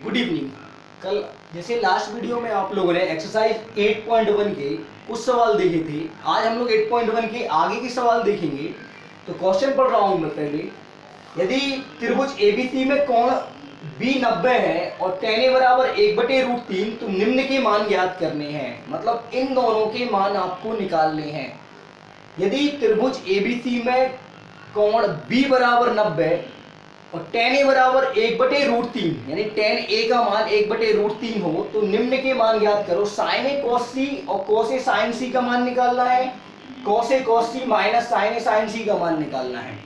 Good evening. कल जैसे last video में आप लोगों ने एक्सरसाइज 8.1 के कुछ सवाल देखे थे, आज हम लोग 8.1 के आगे के सवाल देखेंगे। तो क्वेश्चन पढ़ रहा हूं मैं पहले। यदि त्रिभुज एबीसी में कोण बी 90 है और tan a बराबर 1/√3, तो निम्न के मान ज्ञात करने हैं। मतलब इन दोनों के मान आपको निकालने हैं। यदि त्रिभुज एबीसी में कोण बी बराबर 90 और tan a बराबर 1/√3 यानी tan a का मान 1/√3 हो, तो निम्न के मान ज्ञात करो। sin a cos c और cos a sin c का मान निकालना है। cos a cos c minus sin a sin c का मान निकालना है।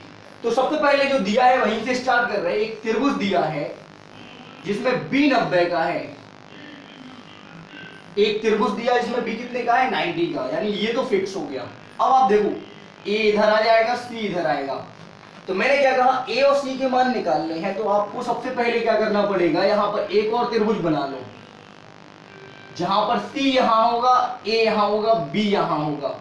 तो सबसे पहले जो दिया है वहीं से स्टार्ट कर रहे हैं। एक त्रिभुज दिया है जिसमें b 90 का है। एक त्रिभुज दिया है जिसमें b कितने का है, 90 का, यानी ये तो फिक्स हो गया। अब आप देखो, a इधर आ जाएगा, c इधर आएगा। तो मैंने क्या कहा, a और c के मान निकालने हैं। तो आपको सबसे पहले क्या करना पड़ेगा, यहां पर एक और त्रिभुज बना लो जहां पर c यहां होगा, a यहां होगा, b यहां होगा।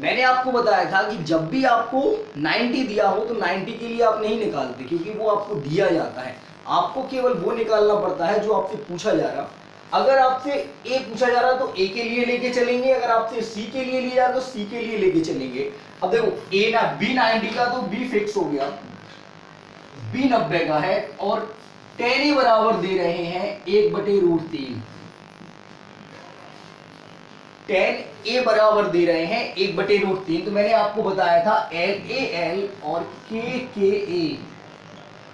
मैंने आपको बताया था कि जब भी आपको 90 दिया हो तो 90 के लिए आप नहीं निकालते, क्योंकि वो आपको दिया जाता है। आपको केवल वो निकालना पड़ता है जो आपसे पूछा जा रहा। अगर आपसे a पूछा जा रहा तो a के लिए लेके चलेंगे, अगर आपसे c के लिए लिया जा रहा तो c के लिए लेके चलेंगे। अब देखो, a ना b 90 का तो b फिक्स हो गया, b 90 का है और tan a बराबर दे रहे हैं 1/√3। tan a बराबर दे रहे हैं 1/√3। तो मैंने आपको बताया था LAL और KKA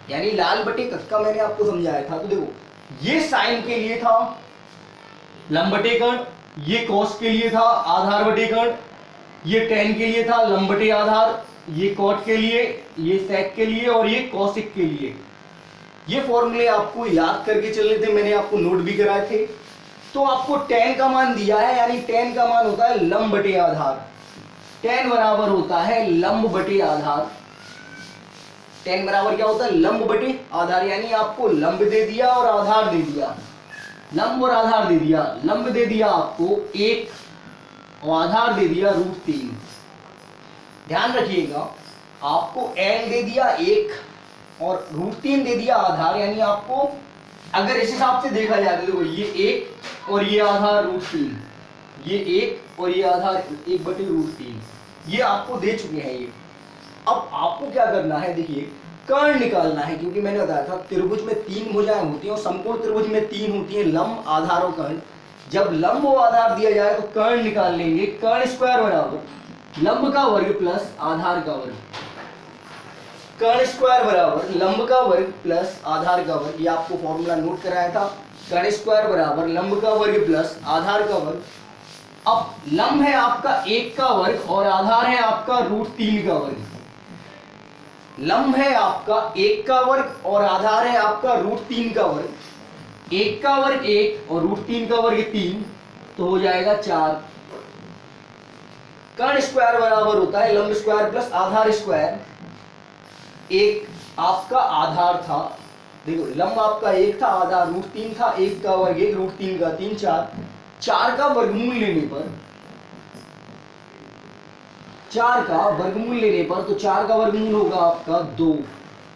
यानी लाल बटे कक्का, मैंने आपको समझाया था। तो देखो, ये साइन के लिए था लंब बटे कर्ण, ये कॉस के लिए था आधार बटे कर्ण, ये टेन के लिए था लंब बटे आधार, ये कॉट के लिए, ये सेक के लिए और ये कॉसिक के लिए। ये फॉर्मूले आपको याद करके चलने थे, मैंने आपको नोट भी कराए थे। तो आपको टेन का मान दिया है, यानी टेन का मान होता है लंब बटे आधार। टेन बराबर होता है लंब बटे आधार। टेन बराबर क्या होता है, लंब बटे आधार, यानी आपको लंब दे दिया और आधार दे दिया। लंब और आधार दे दिया, लंब दे दिया आपको 1 और आधार दे दिया √3। ध्यान रखिएगा, आपको n दे दिया 1 और √3 दे दिया आधार, यानी आपको अगर इस हिसाब से देखा जाए तो ये 1 और ये आधार √3, ये 1 और ये आधार 1/√3, ये आपको दे चुके हैं ये। अब आपको क्या करना है, देखिए कर्ण निकालना है, क्योंकि मैंने बताया था त्रिभुज में 3 भुजाएं होती हैं और समकोण त्रिभुज में 3 होती हैं, लंब आधार और कर्ण। जब लंब और आधार दिया जाए तो कर्ण निकाल लेंगे। कर्ण स्क्वायर बराबर लंब का वर्ग प्लस आधार का वर्ग। कर्ण स्क्वायर बराबर लंब का वर्ग प्लस आधार का वर्ग, ये आपको फॉर्मूला नोट कराया था। कर्ण स्क्वायर बराबर लंब का वर्ग प्लस आधार का वर्ग। अब लंब है आपका 1 का वर्ग और आधार है आपका √3 का वर्ग। लंब है आपका 1 का वर्ग और आधार है आपका √3 का वर्ग। 1 का वर्ग 1 और √3 का वर्ग 3, तो हो जाएगा 4। कर्ण स्क्वायर बराबर होता है लंब स्क्वायर प्लस आधार स्क्वायर। 1 आपका आधार था, देखो लंब आपका 1 था, आधार √3 था, 1 का वर्ग 1, √3 का 3, 4। 4 का वर्गमूल लेने पर, 4 का वर्गमूल लेने पर, तो 4 का वर्गमूल होगा आपका 2,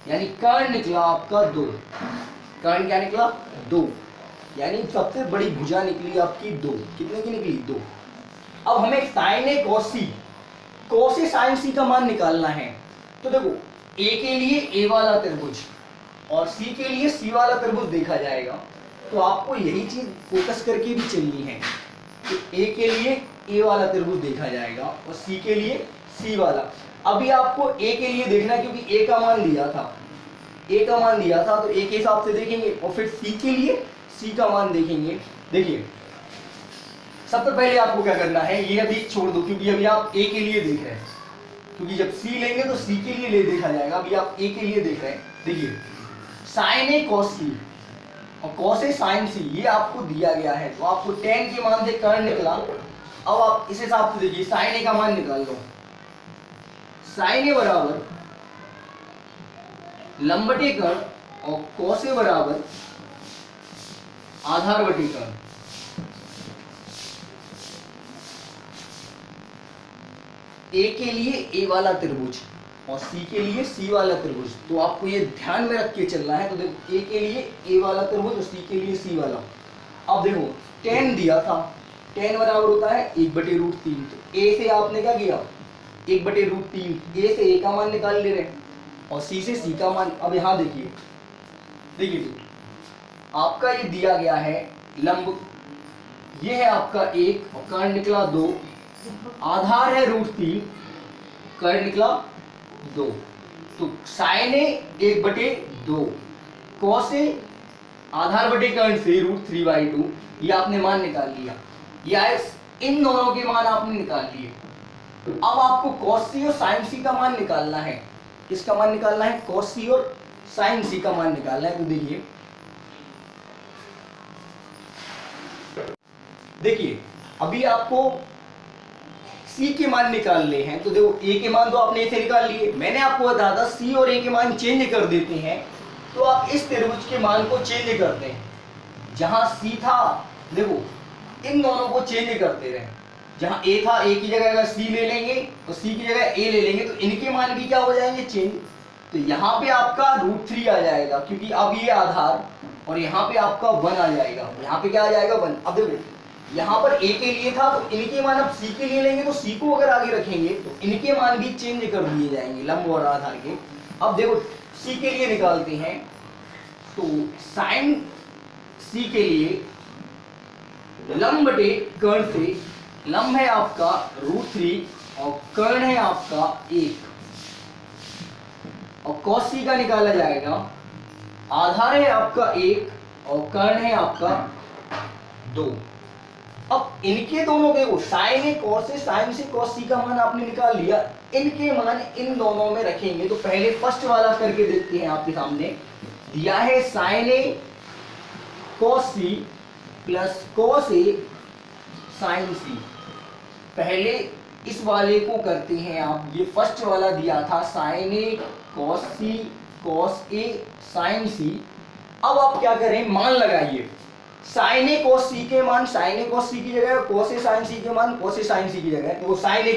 यानी कर्ण निकला आपका 2। कर्ण क्या निकला, 2, यानी सबसे बड़ी भुजा निकली आपकी 2। कितने की निकली, 2। अब हमें sign A cos C, cos A sign सी का मान निकालना है। तो देखो, ए के लिए ए वाला त्रिभुज और सी के लिए सी वाला त्रिभुज देखा जाएगा। तो आपको यही चीज फोकस करके भी चलनी है कि ए के लिए ए वाला त्रिभुज देखा जाएगा और सी के लिए सी वाला। अभी आपको ए के लिए देखना है, क्योंकि ए का मान दिया था, ए का मान दिया था, तो ए के हिसाब से देखेंगे और फिर सी के लिए सी का मान देखेंगे। देखिए, सबसे पहले आपको क्या करना है, ये अभी छोड़ दो, क्योंकि अभी आप ए के लिए देख रहे हैं, क्योंकि जब सी लेंगे तो सी के लिए ले देखा जाएगा। अभी आप ए के लिए देख रहे हैं। देखिए, साइन ए कॉस सी और कॉस ए साइन सी, ये आपको दिया गया है। तो आपको tan के मान से कर्ण निकला। अब आप इस हिसाब से देखिए, साइन ए का मान निकाल लो। साइन ए बराबर लंब बटे कर्ण और कॉस ए बराबर आधार बटे कर्ण। ए के लिए ए वाला त्रिभुज और सी के लिए सी वाला त्रिभुज। तो आपको ये ध्यान में रख के चलना है। तो देखो ए के लिए ए वाला त्रिभुज और सी के लिए सी वाला। अब देखो tan दिया था, tan बराबर होता है 1/√3। तो ए से आपने क्या किया 1/√3, ए से ए का मान निकाल ले रहे हैं और सी से सी का मान। अब यहाँ देखिए देखिए आपका ये दिया गया है लंब, ये है आपका 1 और कर्ण निकला 2, आधार है √3, कर्ण निकला 2। तो साइन ए 1/2, कॉस ए आधार बटे कर्ण से √3/2, ये आपने मान निकाल लिया। या इन दोनों के मान आपने निकाल लिए। अब आपको कॉस सी और साइन सी का मान निकालना है। किसका मान निकालना है? कॉस सी और साइन सी का मान निकालना है। तो देखिए अभी आपको सी के मान निकालने हैं। तो देखो ए के मान तो आपने ऐसे निकाल लिए, मैंने आपको बताया था सी और ए के मान चेंज कर देते हैं। तो आप इस त्रिभुज के मान को चेंज करते हैं। जहां सी था देखो इन दोनों को चेंज करते रहे। जहां ए था ए की जगह अगर सी ले लेंगे तो सी की जगह ए ले लेंगे, तो इनके मान भी क्या हो जाएंगे चेंज। तो यहाँ पे आपका √3 आ जाएगा क्योंकि अब ये आधार, और यहाँ पे आपका 1 आ जाएगा। यहाँ पे क्या आ जाएगा 1। अब देखो यहाँ पर ए के लिए था तो इनके मान अब सी के लिए लेंगे, तो सी को अगर आगे रखेंगे तो इनके मान भी चेंज कर दिए जाएंगे लंब और आधार के। अब देखो सी के लिए निकालते हैं। तो साइन सी के लिए लंब बटे कर्ण से, लंब है आपका √3 और कर्ण है आपका 1, और cos सी का निकाला जाएगा। आधार है आपका 1 और कर्ण है आपका 2। अब इनके दोनों के साइन ए cos से, साइन से cos सी का मान आपने निकाल लिया। इनके मान इन दोनों में रखेंगे। तो पहले फर्स्ट वाला करके देखते हैं। आपके सामने दिया है साइन ए cos सी प्लस cos ए साइन सी। पहले इस वाले को करते हैं आप। ये फर्स्ट वाला दिया था साइन ए cos सी cos ए साइन सी। अब आप क्या करें, मान लगाइए। साइन ए cos सी के मान साइन ए cos सी की जगह, cos ए साइन सी के मान cos ए साइन सी की जगह। तो साइन ए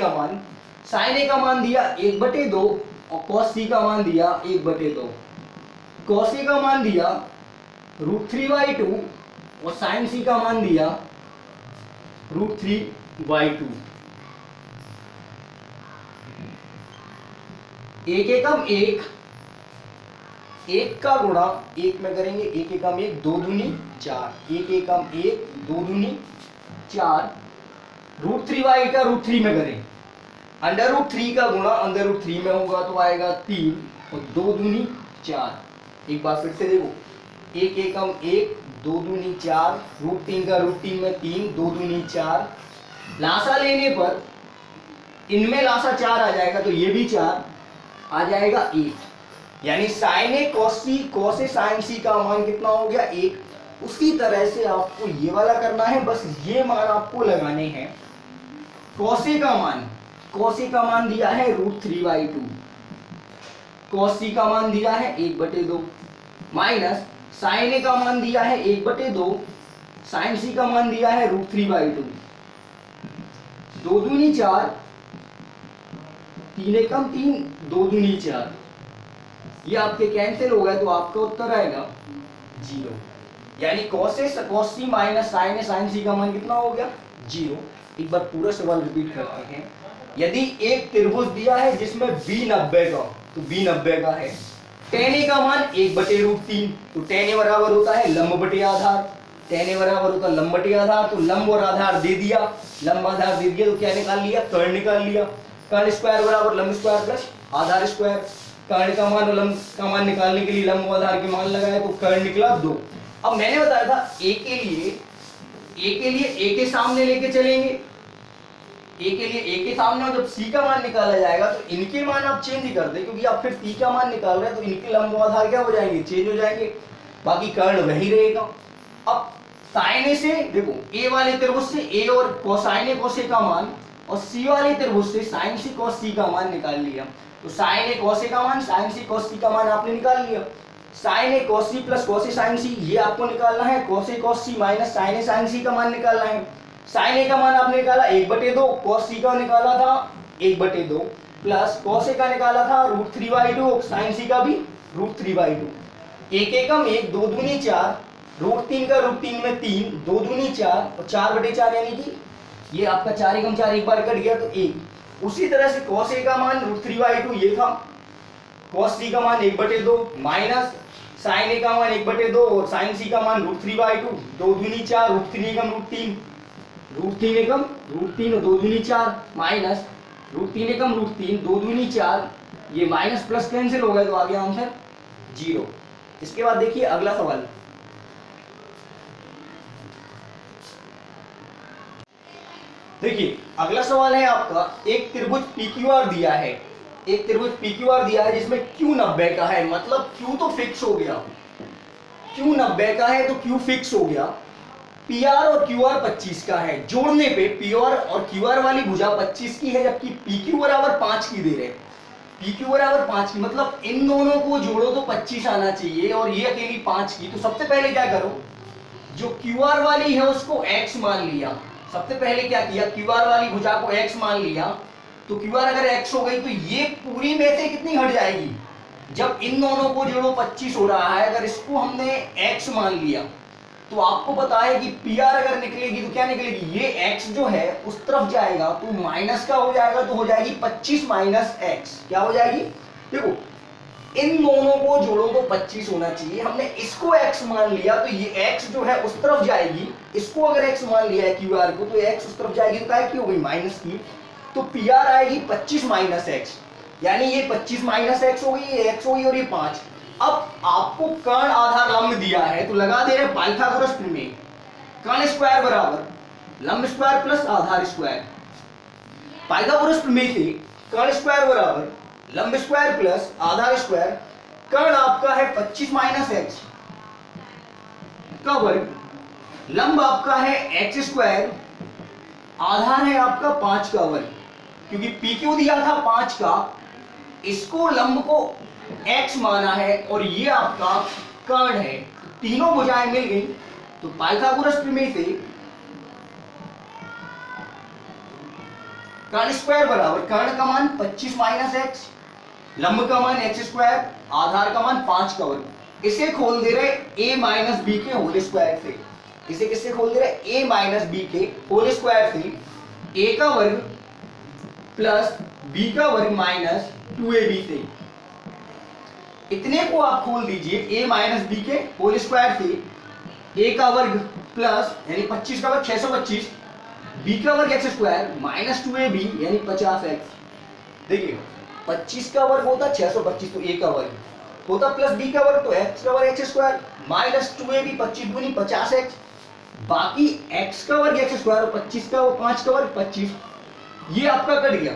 का मान दिया 1/2 और cos सी का मान दिया 1/2। cos ए का मान दिया √3/2 और साइन सी का मान दिया √3/2। एक एकम एक, एक का गुणा एक में करेंगे, एक एकम एक, 2 दूनी 4, एक एकम एक, 2 दूनी 4। √3/8 का √3 में करें, √3 का गुणा √3 में होगा तो आएगा 3 और 2 दूनी 4। एक बार फिर से देखो, एक एकम एक, 2 दूनी 4, √3 का √3 में 3, 2 दूनी 4। लासा लेने पर इनमें लासा 4 आ जाएगा तो ये भी 4 आ जाएगा 1। यानी साइन ए cos सी cos ए साइन सी का मान कितना हो गया 1। उसी तरह से आपको ये वाला करना है, बस ये मान आपको लगाने हैं। cos ए का मान दिया है √3/2, cos सी का मान दिया है 1/2 माइनस साइन ए का मान दिया है 1/2, साइन सी का मान दिया है √3/2। 2 दूनी 4, 3 एकम 3, 2 दूनी 4। ये आपके कैंसिल हो गए तो आपका उत्तर आएगा 0। यानी cos सी माइनस साइन ए साइन सी का मान कितना हो गया 0। एक बार पूरा सवाल रिपीट करते हैं। यदि एक त्रिभुज दिया है जिसमें b 90 का, तो b 90 का है। tan ए का मान 1/√3, तो tan ए बराबर होता है लंब बटे आधार। tan ए बराबर होता है लंब बटे आधार। तो लंब और आधार दे दिया, लंब आधार दे दिया तो क्या निकाल लिया, कर्ण निकाल लिया। कर्ण स्क्वायर बराबर लंब स्क्वायर प्लस आधार स्क्वायर। कर्ण का मान और लंब का मान निकालने के लिए लंब और आधार के मान लगाए तो कर्ण निकला 2। अब मैंने बताया था ए के लिए ए के सामने लेके चलेंगे। ए के लिए ए के सामने जब सी का मान निकाला जाएगा तो इनके मान आप चेंज कर दे, क्योंकि आप फिर सी का मान निकाल रहे हैं तो इनके लंब और आधार क्या हो जाएंगे, चेंज हो जाएंगे। बाकी कर्ण वही रहेगा। अब साइन ए से देखो, ए वाले त्रिभुज से ए और कोसाइन ए कोस ए का मान और सी वाले त्रिभुज से साइन सी कोस सी का मान निकाल लिया। तो साइन ए कोस ए का मान, साइन सी कोस सी का मान आपने निकाल लिया। साइन ए कोस सी प्लस कोस ए साइन सी ये आपको निकालना है। कोस ए कोस सी माइनस साइन ए साइन सी का मान निकालना है। साइन ए का मान आपने निकाला 1/2, कोस सी का निकाला था 1/2 प्लस cos A का निकाला था √3/2 और sin C का भी √3/2। एक एकम एक, दो दूनी चार, √3 का √3 में 3, दो दूनी 4 और 4/4 यानी कि ये आपका 4 एकम 4 एक बार कट गया तो 1। उसी तरह से cos A का मान √3/2 ये था, cos C का मान 1/2 माइनस sin A का मान 1/2 और sin C का मान √3/2, दो दूनी 4, √3 एकम √3, √3 एकम √3 और दो दूनी 4 माइनस √3 एकम √3, दो दूनी 4, ये माइनस प्लस कैंसिल हो गया तो आ गया आंसर 0। इसके बाद देखिए अगला सवाल। देखिए अगला सवाल है आपका, एक त्रिभुज PQR दिया है, एक त्रिभुज PQR दिया है जिसमें Q 90 का है, मतलब Q तो फिक्स हो गया, Q 90 का है तो Q फिक्स हो गया। PR और QR 25 का है, जोड़ने पे PR और QR वाली भुजा 25 की है जबकि PQ बराबर 5 की दे रहे हैं। PQ बराबर 5 की मतलब इन दोनों को जोड़ो तो 25 आना चाहिए और ये अकेली 5 की। तो सबसे पहले क्या करो, जो QR वाली है उसको X मान लिया। सबसे पहले क्या किया, QR वाली भुजा को X मान लिया, तो QR अगर X हो गई तो ये पूरी में से कितनी हट जाएगी, जब इन दोनों को जोड़ो 25 हो रहा है, अगर इसको हमने X मान लिया तो आपको पता है कि PR अगर निकलेगी तो क्या निकलेगी, ये X जो है उस तरफ जाएगा तो माइनस का हो जाएगा, तो हो जाएगी 25 माइनस X। क्या हो जाएगी, देखो इन दोनों को जोड़ो तो 25 होना चाहिए, हमने इसको X मान लिया तो ये X जो है उस तरफ जाएगी, इसको अगर X मान लिया है QR को तो X उस तरफ जाएगी तो क्या की हो गई माइनस की, तो PR आएगी 25 माइनस X, यानी ये 25 माइनस X हो गई, ये X हो गई और ये 5। अब आपको कर्ण आधार लंब दिया है तो लगा दे रहे पाइथागोरस प्रमेय, कर्ण स्क्वायर बराबर लंब स्क्वायर प्लस आधार स्क्वायर। पाइथागोरस प्रमेय से कर्ण स्क्वायर बराबर लंब स्क्वायर प्लस आधार स्क्वायर। कर्ण आपका है 25 माइनस एक्स का वर्ग, लंब आपका है एक्स स्क्वायर, आधार है आपका 5 का वर्ग। क्योंकि PQ दिया था 5 का, इसको लंब को x माना है और ये आपका कर्ण है, तीनों भुजाएं मिल गई। तो पाइथागोरस प्रमेय से कर्ण स्क्वायर बराबर कर्ण का मान 25 माइनस एक्स, लंब का मान एक्स स्क्वायर, आधार का मान 5 का वर्ग। इसे खोल दे रहे a माइनस बी के होल स्क्वायर से, इसे किससे खोल दे रहे a माइनस बी के होल स्क्वायर से, a का वर्ग प्लस b का वर्ग माइनस 2ab से। इतने को आप खोल दीजिए a माइनस बी के होल स्क्वायर से, a का वर्ग प्लस यानी 25 का वर्ग 625, b का वर्ग एक्स स्क्वायर माइनस 2ab यानी 50x। देखिए 25 का वर्ग होता 625 तो a का वर्ग होता प्लस b का वर्ग तो x का वर्ग एक्स स्क्वायर माइनस 2ab 25 दूनी 50x, बाकी x का वर्ग एक्स स्क्वायर और 25 का 5 का वर्ग 25, ये आपका कट गया।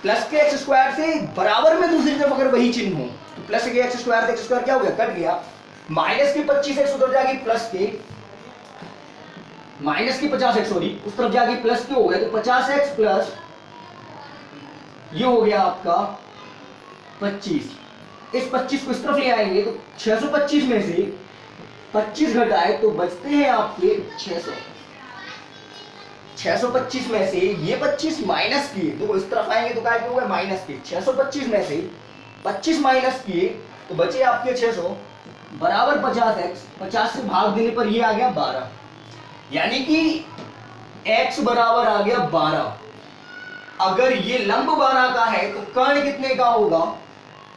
प्लस के एक्स स्क्वायर से बराबर में दूसरी तरफ अगर वही चिन्ह हो तो प्लस के एक्स स्क्वायर एक्स स्क्वायर क्या हो गया, कट गया। माइनस के 25x उधर जाके प्लस के, माइनस की 50x सॉरी उस तरफ जाके प्लस के हो गया तो 50x प्लस ये हो गया आपका 25। इस 25 को इस तरफ ले आएंगे तो 625 में से 25 घटाए तो बचते हैं आपके 600। 625 में से ये 25 माइनस किए तो इस तरफ आएंगे तो क्या होगा माइनस के, 625 में से 25 माइनस किए तो बचे आपके 600 बराबर 50x, 50 से भाग देने पर ये आ गया 12, यानी कि x बराबर आ गया 12। अगर ये लंब 12 का है तो कर्ण कितने का होगा,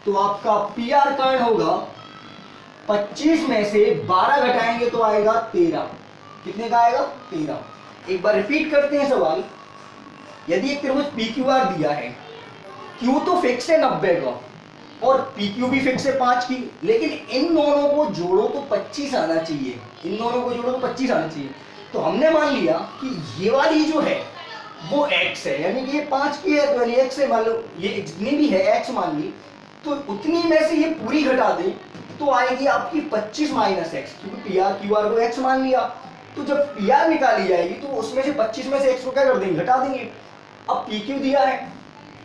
तो आपका PR कर्ण होगा 25 में से 12 घटाएंगे तो आएगा 13। कितने का आएगा 13। एक बार रिपीट करते हैं सवाल। यदि एक त्रिभुज PQR दिया है, Q तो फिक्स है 90 का और PQ भी फिक्स है 5 की, लेकिन इन दोनों को जोड़ो तो 25 आना चाहिए, इन दोनों को जोड़ो तो 25 आना चाहिए। तो हमने मान लिया कि ये वाली जो है वो x है, यानी कि ये 5 की है तो यानी x है, मान लो ये जितनी भी है x मान ली, तो उतनी में से ये पूरी घटा दे तो आएगी आपकी 25 माइनस एक्स, क्योंकि PR QR को x मान लिया। तो जब PR निकाली जाएगी तो उसमें से 25 में से x को क्या कर देंगे, घटा देंगे। अब PQ दिया है,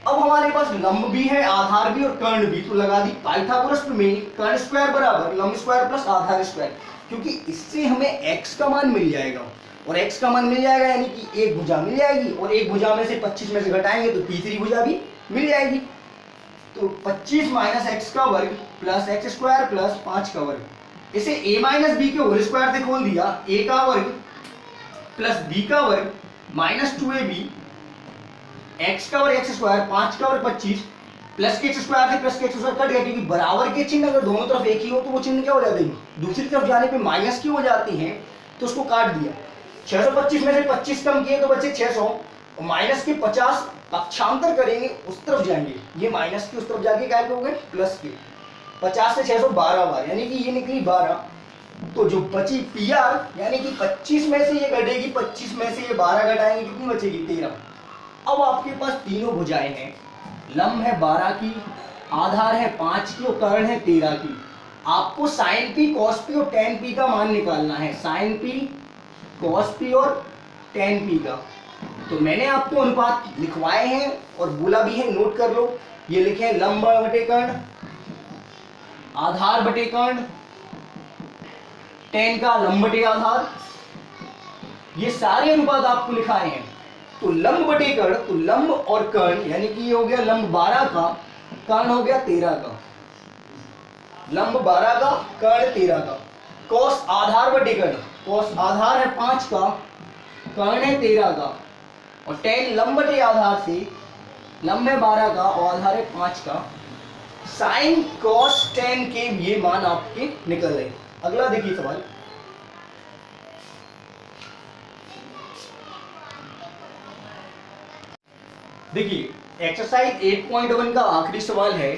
अब हमारे पास लंब भी है, आधार भी और कर्ण भी, तो लगा दी पाइथागोरस प्रमेय, कर्ण स्क्वायर बराबर लंब स्क्वायर प्लस आधार स्क्वायर, क्योंकि इससे हमें x का मान मिल जाएगा और x का मान मिल जाएगा यानी कि एक भुजा मिल जाएगी और एक भुजा में से 25 में से घटाएंगे तो तीसरी भुजा भी मिल जाएगी। तो 25 माइनस एक्स का वर्ग प्लस एक्स स्क्वायर प्लस 5 का वर्ग, इसे a माइनस बी के होल स्क्वायर से खोल दिया, a का वर्ग प्लस b का वर्ग माइनस 2ab एक्स का वर्ग एक्स स्क्वायर 5 का वर्ग 25 प्लस के एक्स स्क्वायर से प्लस के एक्स स्क्वायर कट गया, क्योंकि बराबर के चिन्ह अगर दोनों तरफ एक ही हो तो वो चिन्ह क्या हो जाते हैं, दूसरी तरफ जाने पे माइनस की हो जाती हैं, तो उसको काट दिया। 625 में से 25 कम किए तो बचे 600 और माइनस के 50 पक्षांतर करेंगे उस तरफ जाएंगे, ये माइनस की उस तरफ जाके क्या हो गए प्लस के, 50 से 600 12 बार, यानी कि ये निकली 12। तो जो बची पी आर यानी कि 25 में से ये घटेगी, 25 में से ये 12 घटाएंगे, कितनी बचेगी 13। अब आपके पास तीनों भुजाएं हैं, लंब है 12 की, आधार है 5 की और कर्ण है 13 की। आपको साइन पी कॉस पी और टेन पी का मान निकालना है, साइन पी कॉस पी और टेन पी का। तो मैंने आपको अनुपात लिखवाए हैं और बोला भी है, नोट कर लो। ये लिखे हैं लंब बटे कर्ण, आधार बटे कर्ण, टेन का लंब बटे आधार, ये सारे अनुपात आपको लिखाए हैं। तो लंब बटे कर्ण, तो लंब और कर्ण यानी कि ये हो गया लंब 12 का, कर्ण हो गया 13 का, लंब 12 का कर्ण 13 का। कॉस आधार बटे कर्ण, कॉस आधार है 5 का, कर्ण है 13 का, और टेन लंब बटे आधार से, लंब है 12 का और आधार है 5 का। साइन कॉस टेन के ये मान आपके निकल रहे। अगला देखिए सवाल, देखिए एक्सरसाइज 8.1 का आखिरी सवाल है,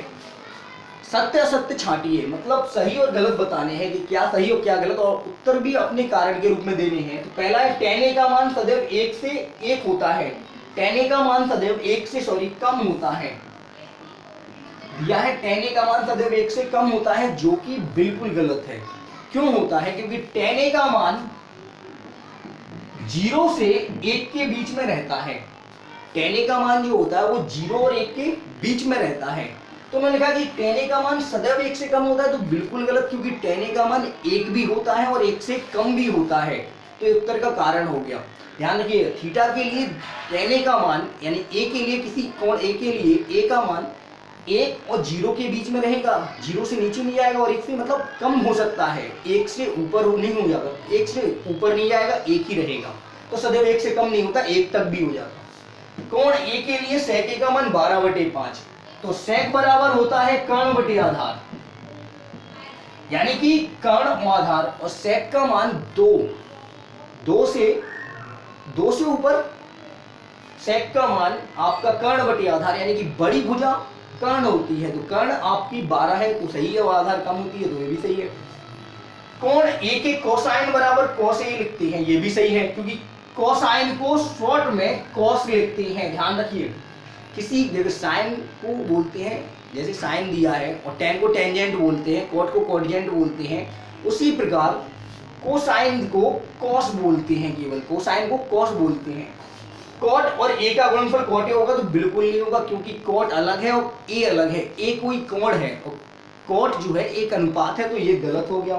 सत्य असत्य छांटिए, मतलब सही और गलत बताने हैं कि क्या सही और क्या गलत, और उत्तर भी अपने कारण के रूप में देने हैं। तो पहला है tan a का मान सदैव 1 से 1 होता है, tan a का मान सदैव 1 से कम होता है, दिया है tan a का मान सदैव 1 से कम होता है, जो कि बिल्कुल गलत है। क्यों होता है, क्योंकि tan a का मान 0 से 1 के बीच में रहता है, tan a का मान जो होता है वो 0 और 1 के बीच में रहता है। तो मैंने लिखा कि tan a का मान सदैव 1 से कम होता है, तो बिल्कुल गलत, क्योंकि tan a का मान 1 भी होता है और 1 से कम भी होता है, तो ये उत्तर का कारण हो गया। ध्यान रखिए थीटा के लिए tan a का मान यानी a के लिए, किसी कोण a के लिए a का मान 1 और 0 के बीच में रहेगा, 0 से नीचे नहीं जाएगा और 1 से मतलब कम हो सकता है, 1 से ऊपर नहीं हो जाएगा, 1 से ऊपर नहीं जाएगा, 1 ही रहेगा। तो सदैव 1 से कम नहीं होता, 1 तक भी हो जाता। कोण a के लिए sec a का मान 12/5, तो sec बराबर होता है कर्ण बटे आधार, यानी कि कर्ण और आधार, और sec का मान 2 से ऊपर sec का मान आपका कर्ण बटे आधार, यानी कि बड़ी भुजा कर्ण होती है, तो कर्ण आपकी 12 है तो सही है, और आधार कम होती है तो ये भी सही है। कोण a के कोसाइन बराबर cos a लिखते हैं, ये भी सही है, क्योंकि कोसाइन को शॉर्ट में cos लिखते हैं। ध्यान रखिए किसी जगह साइन को बोलते हैं, जैसे साइन दिया है, और टेन को टेंजेंट बोलते हैं, कॉट को कॉटजेंट बोलते हैं, उसी प्रकार कोसाइन को कॉस बोलते हैं, केवल कोसाइन को कॉस बोलते हैं। कॉट और ए का गुणनफल कॉट ए होगा तो बिल्कुल नहीं होगा, क्योंकि कॉट अलग है और ए अलग है, ए कोई कोण है और कॉट जो है एक अनुपात है, तो ये गलत हो गया।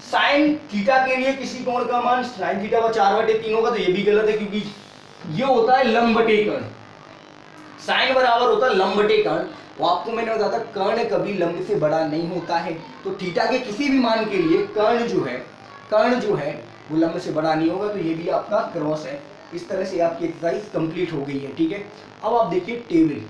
साइन थीटा के लिए किसी कोण का मान साइन थीटा का 4/3 होगा, तो ये भी गलत है, क्योंकि ये होता है लंब बटे कर्ण, साइन बराबर होता है लंब बटे कर्ण। वो आपको मैंने बताया था कर्ण कभी लंब से बड़ा नहीं होता है, तो थीटा के किसी भी मान के लिए कर्ण जो है वो लंब से बड़ा नहीं होगा, तो ये भी आपका क्रॉस है। इस तरह से आपकी एक्सरसाइज कंप्लीट हो गई है। ठीक है, अब आप देखिए टेबल।